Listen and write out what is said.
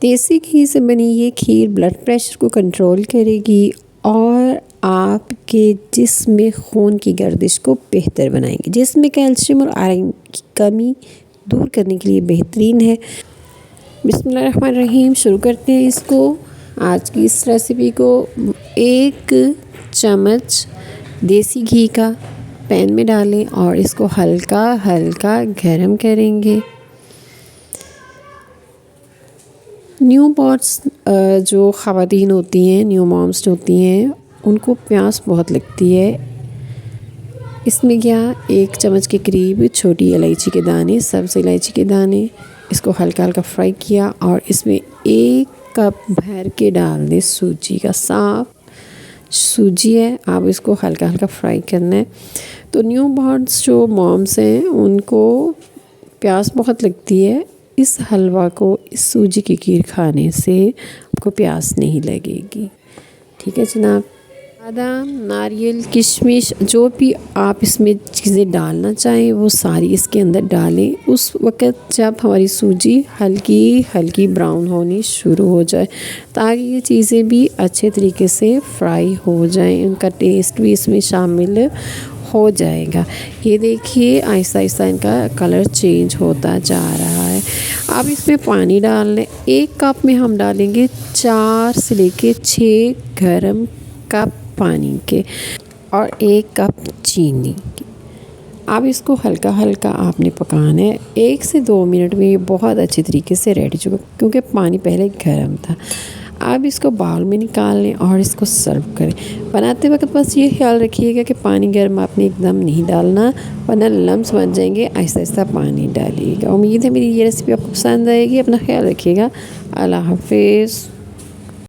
देसी घी से बनी ये खीर ब्लड प्रेशर को कंट्रोल करेगी और आपके जिस्म में खून की गर्दिश को बेहतर बनाएगी। जिस्म में कैल्शियम और आयरन की कमी दूर करने के लिए बेहतरीन है। बिस्मिल्लाहिर्रहमानिर्रहीम, शुरू करते हैं इसको। आज की इस रेसिपी को 1 चम्मच देसी घी का पैन में डालें और इसको हल्का हल्का गरम करेंगे। न्यू बॉर्न्स जो ख़वातीन होती हैं, न्यू मॉम्स होती हैं, उनको प्यास बहुत लगती है। इसमें क्या 1 चम्मच के करीब छोटी इलायची के दाने, सब्ज़ इलायची के दाने, इसको हल्का हल्का फ्राई किया और इसमें 1 कप भर के डाल दें सूजी का। साफ़ सूजी है, आप इसको हल्का हल्का फ्राई करना है। तो न्यू बॉर्न्स जो मॉम्स हैं उनको प्यास बहुत लगती है। इस हलवा को, इस सूजी की खीर खाने से आपको प्यास नहीं लगेगी। ठीक है जनाब। बादाम, नारियल, किशमिश, जो भी आप इसमें चीज़ें डालना चाहें वो सारी इसके अंदर डालें। उस वक़्त जब हमारी सूजी हल्की हल्की ब्राउन होनी शुरू हो जाए, ताकि ये चीज़ें भी अच्छे तरीके से फ्राई हो जाएं, उनका टेस्ट भी इसमें शामिल हो जाएगा। ये देखिए आहिस्ता आहिस्ता इनका कलर चेंज होता जा रहा है। अब इसमें पानी डाल लें। 1 कप में हम डालेंगे 4 से लेके 6 गर्म कप पानी के और 1 कप चीनी की। अब इसको हल्का हल्का आपने पकाना है। 1 से 2 मिनट में ये बहुत अच्छे तरीके से रेडी चुका, क्योंकि पानी पहले गर्म था। अब इसको बाउल में निकाल लें और इसको सर्व करें। बनाते वक्त बस ये ख्याल रखिएगा कि पानी गर्म आपने एकदम नहीं डालना, वरना लम्स बन जाएंगे। आहिस्ता आहिस्ता पानी डालिएगा। उम्मीद है मेरी ये रेसिपी आपको पसंद आएगी। अपना ख्याल रखिएगा। अल्लाह हाफिज़।